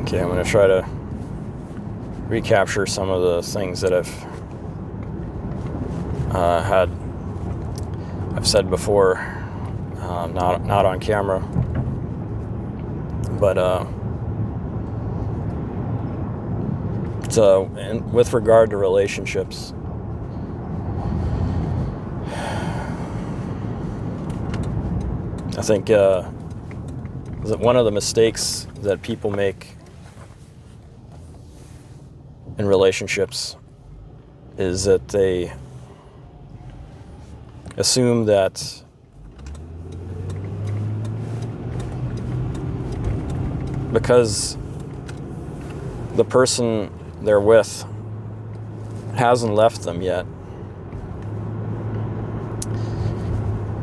Okay, I'm going to try to recapture some of the things that I've said before, not on camera, but with regard to relationships. I think that one of the mistakes that people make in relationships is that they assume that because the person they're with hasn't left them yet,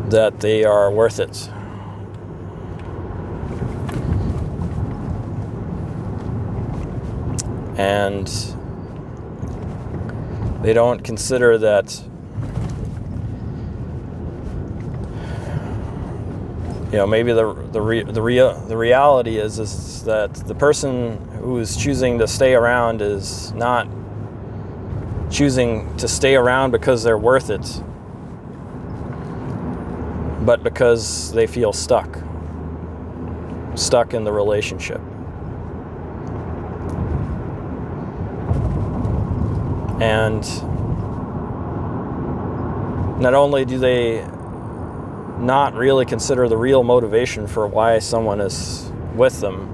that they are worth it. And they don't consider that, maybe the reality is that the person who is choosing to stay around is not choosing to stay around because they're worth it, but because they feel stuck in the relationship. And not only do they not really consider the real motivation for why someone is with them,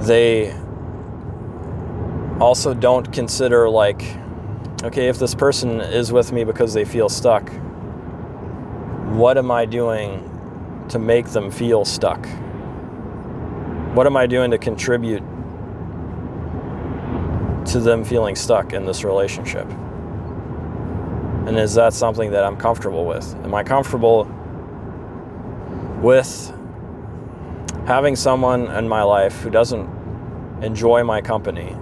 they also don't consider, okay, if this person is with me because they feel stuck, what am I doing to make them feel stuck? What am I doing to contribute to them feeling stuck in this relationship? And is that something that I'm comfortable with? Am I comfortable with having someone in my life who doesn't enjoy my company?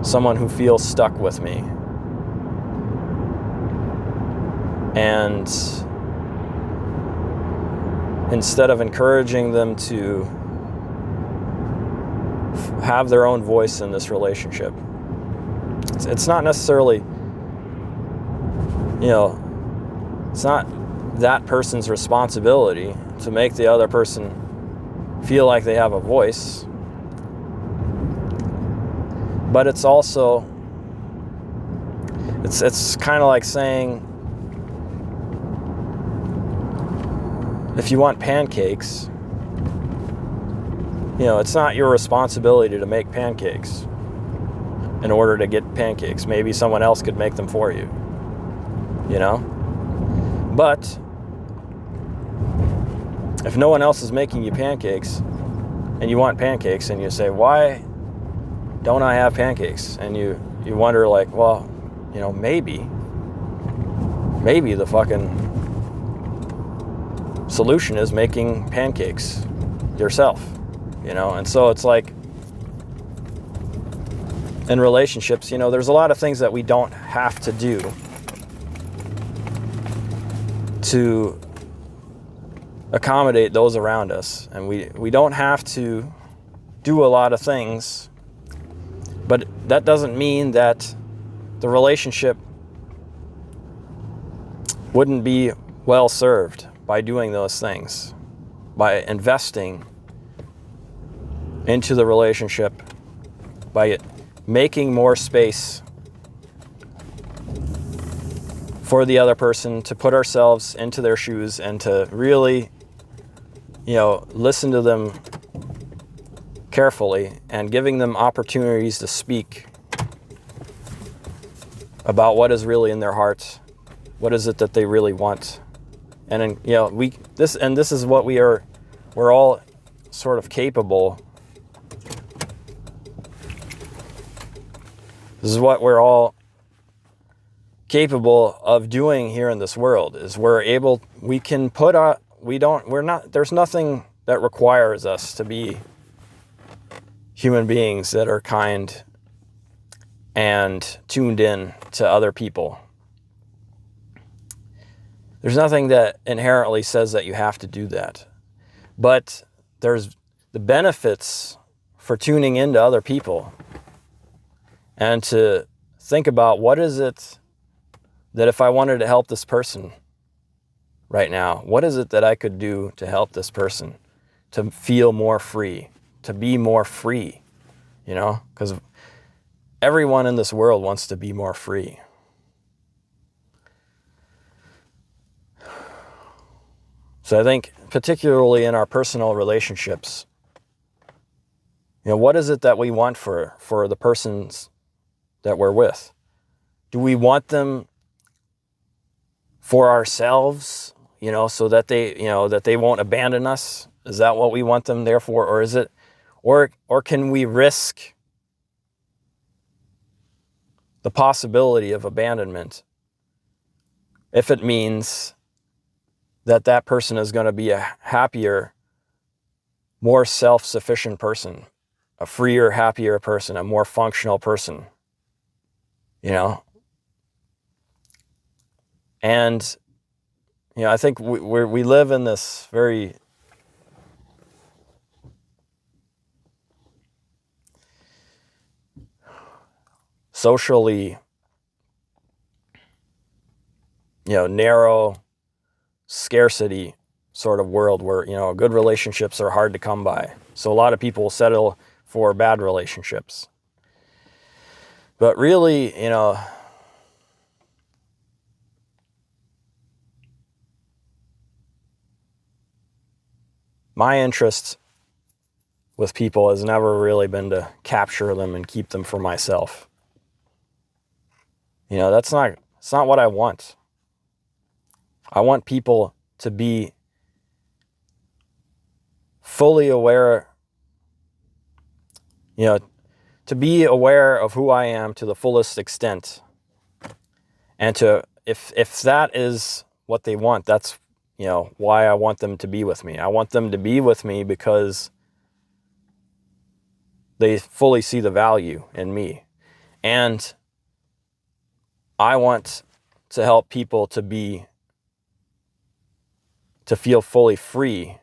Someone who feels stuck with me? And instead of encouraging them to have their own voice in this relationship, it's not necessarily, it's not that person's responsibility to make the other person feel like they have a voice, but it's also, it's kind of like saying, if you want pancakes, it's not your responsibility to make pancakes in order to get pancakes. Maybe someone else could make them for you, But if no one else is making you pancakes and you want pancakes and you say, why don't I have pancakes? And you wonder, maybe the fucking solution is making pancakes yourself. And so it's like in relationships, there's a lot of things that we don't have to do to accommodate those around us. And we don't have to do a lot of things, but that doesn't mean that the relationship wouldn't be well served by doing those things, by investing into the relationship, by making more space for the other person, to put ourselves into their shoes and to really, listen to them carefully and giving them opportunities to speak about what is really in their hearts, what is it that they really want. And this is what we're all sort of capable. This is what we're all capable of doing here in this world, is there's nothing that requires us to be human beings that are kind and tuned in to other people. There's nothing that inherently says that you have to do that. But there's the benefits for tuning into other people and to think about what is it that if I wanted to help this person right now, what is it that I could do to help this person to feel more free, to be more free, because everyone in this world wants to be more free. So I think particularly in our personal relationships, what is it that we want for the persons that we're with? Do we want them for ourselves, so that they won't abandon us? Is that what we want them there for? Or is it, or can we risk the possibility of abandonment if it means that person is going to be a happier, more self-sufficient person, a freer, happier person, a more functional person, And, I think we live in this very socially, narrow scarcity sort of world where, good relationships are hard to come by. So a lot of people settle for bad relationships. But really, my interest with people has never really been to capture them and keep them for myself. It's not what I want. I want people to be fully aware, to be aware of who I am to the fullest extent. And if that is what they want, that's, why I want them to be with me. I want them to be with me because they fully see the value in me. And I want to help people to feel fully free,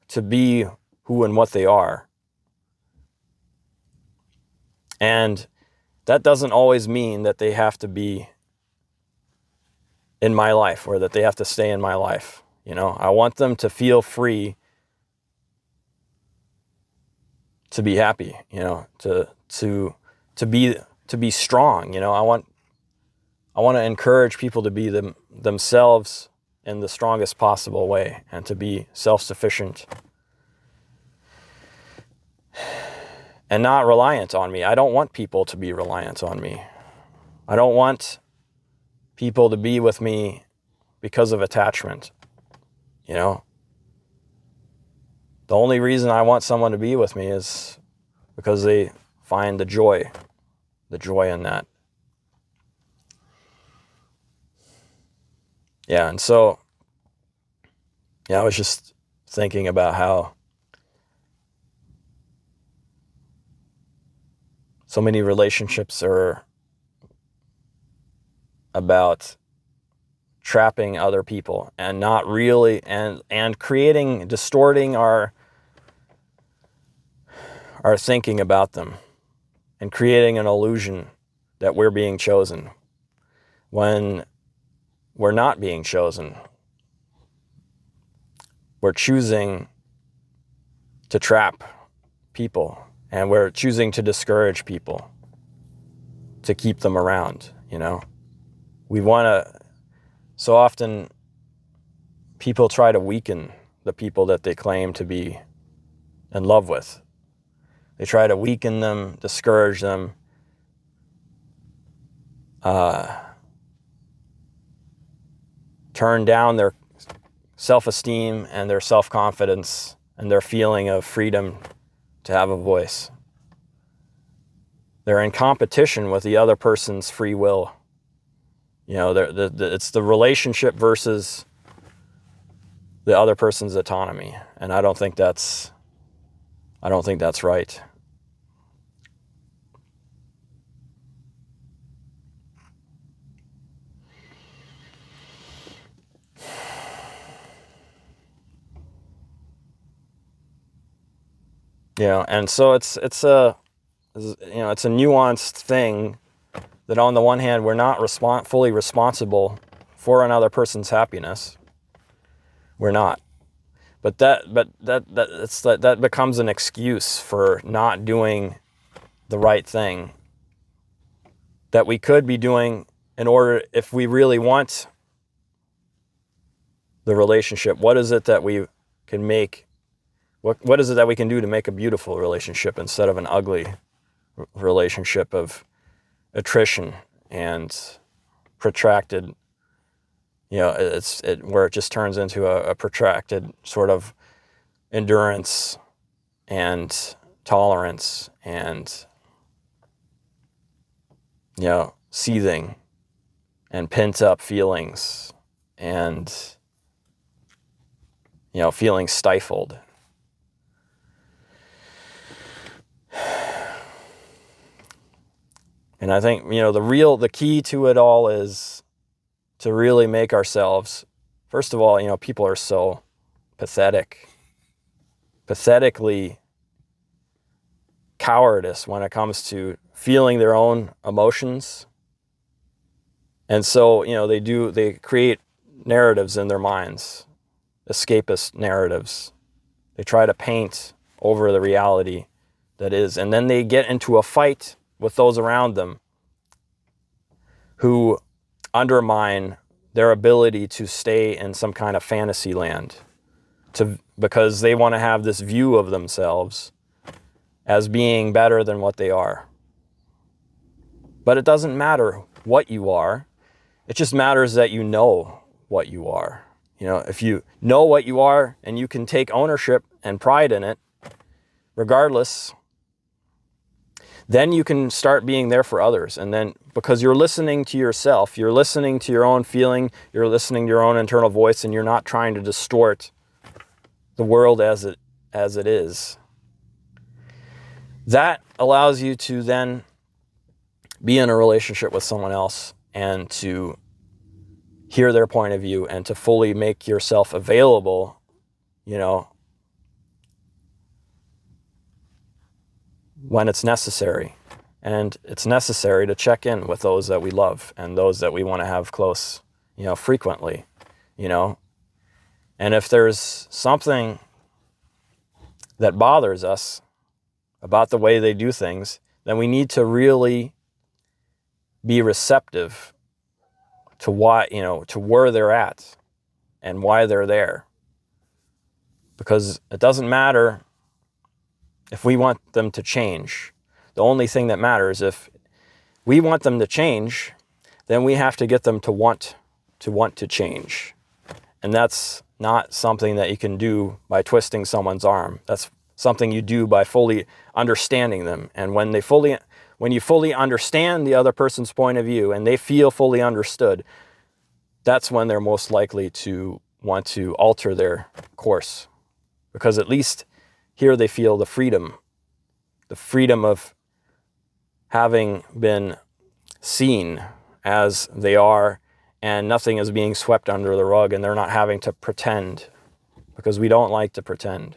to be who and what they are. And that doesn't always mean that they have to be in my life or that they have to stay in my life. I want them to feel free to be happy, to be strong. I want to encourage people to be themselves in the strongest possible way and to be self-sufficient and not reliant on me. I don't want people to be reliant on me. I don't want people to be with me because of attachment. The only reason I want someone to be with me is because they find the joy in that. Yeah, and so, I was just thinking about how so many relationships are about trapping other people and not really, and distorting our thinking about them and creating an illusion that we're being chosen when we're not being chosen. We're choosing to trap people and we're choosing to discourage people to keep them around, We want to, so often people try to weaken the people that they claim to be in love with. They try to weaken them, discourage them, turn down their self-esteem and their self-confidence and their feeling of freedom to have a voice. They're in competition with the other person's free will. It's the relationship versus the other person's autonomy, and I don't think that's right. And so it's a nuanced thing that on the one hand, we're not fully responsible for another person's happiness. We're not. But that becomes an excuse for not doing the right thing that we could be doing in order, if we really want the relationship. What is it that we can make? What is it that we can do to make a beautiful relationship instead of an ugly relationship of attrition and protracted, where it just turns into a protracted sort of endurance and tolerance and, seething and pent up feelings and, feeling stifled. And I think, the key to it all is to really make ourselves, first of all, people are so pathetically cowardice when it comes to feeling their own emotions. And so, they create narratives in their minds, escapist narratives. They try to paint over the reality that is, and then they get into a fight with those around them who undermine their ability to stay in some kind of fantasy land, because they want to have this view of themselves as being better than what they are. But it doesn't matter what you are. It just matters that you know what you are. If you know what you are and you can take ownership and pride in it, regardless, then you can start being there for others. And then, because you're listening to yourself, you're listening to your own feeling, you're listening to your own internal voice, and you're not trying to distort the world as it is. That allows you to then be in a relationship with someone else and to hear their point of view and to fully make yourself available, when it's necessary. And it's necessary to check in with those that we love and those that we want to have close, frequently, And if there's something that bothers us about the way they do things, then we need to really be receptive to to where they're at and why they're there. Because it doesn't matter if we want them to change. The only thing that matters, if we want them to change, then we have to get them to want to change. And that's not something that you can do by twisting someone's arm. That's something you do by fully understanding them. And when you fully understand the other person's point of view and they feel fully understood, that's when they're most likely to want to alter their course. Because at least here they feel the freedom of having been seen as they are, and nothing is being swept under the rug, and they're not having to pretend, because we don't like to pretend,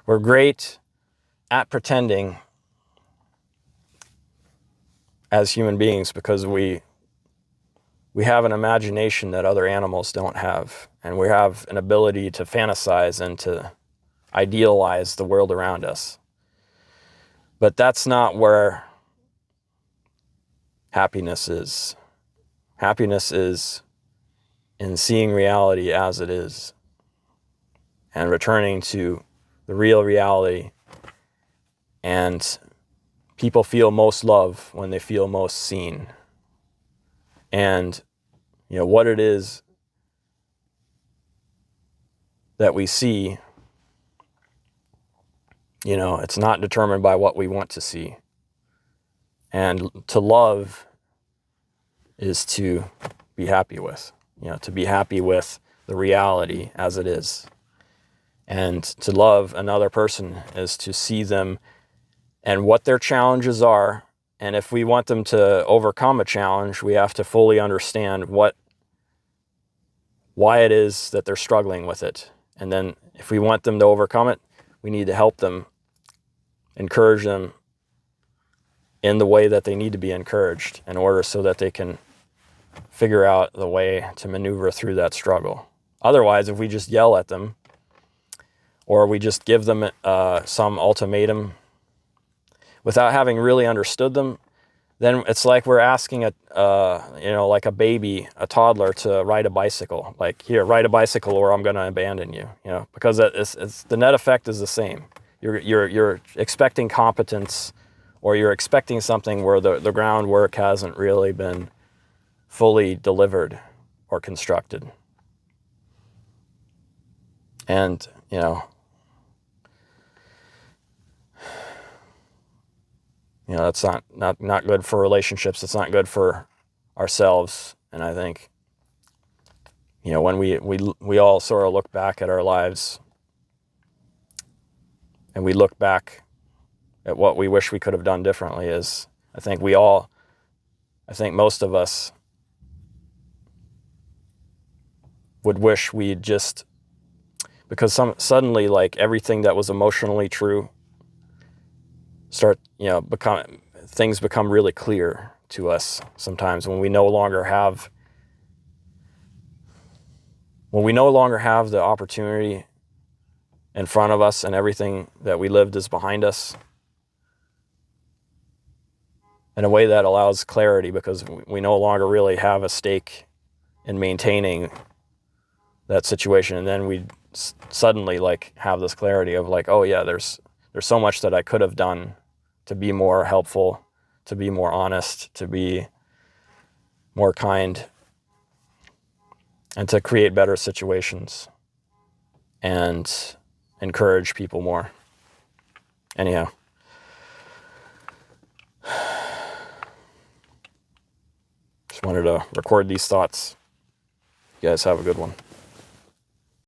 We're great at pretending as human beings because we have an imagination that other animals don't have, and we have an ability to fantasize and to idealize the world around us. But that's not where happiness is. Happiness is in seeing reality as it is and returning to the real reality. And people feel most love when they feel most seen. And, what it is that we see, it's not determined by what we want to see. And to love is to be happy with, to be happy with the reality as it is. And to love another person is to see them and what their challenges are. And if we want them to overcome a challenge, we have to fully understand why it is that they're struggling with it. And then if we want them to overcome it, we need to help them encourage them in the way that they need to be encouraged in order so that they can figure out the way to maneuver through that struggle. Otherwise, if we just yell at them or we just give them some ultimatum without having really understood them, then it's like we're asking like a baby, a toddler, to ride a bicycle. Like, here, ride a bicycle or I'm going to abandon you. Because it's the net effect is the same. You're expecting competence, or you're expecting something where the groundwork hasn't really been fully delivered or constructed. And, that's not good for relationships. It's not good for ourselves. And I think, when we all sort of look back at our lives and we look back at what we wish we could have done differently, I think most of us would wish we'd just, because suddenly, like, everything that was emotionally true things become really clear to us sometimes when we no longer have the opportunity in front of us and everything that we lived is behind us, in a way that allows clarity, because we no longer really have a stake in maintaining that situation. And then we suddenly have this clarity of oh yeah, there's so much that I could have done to be more helpful, to be more honest, to be more kind, and to create better situations and encourage people more. Anyhow, just wanted to record these thoughts. You guys have a good one.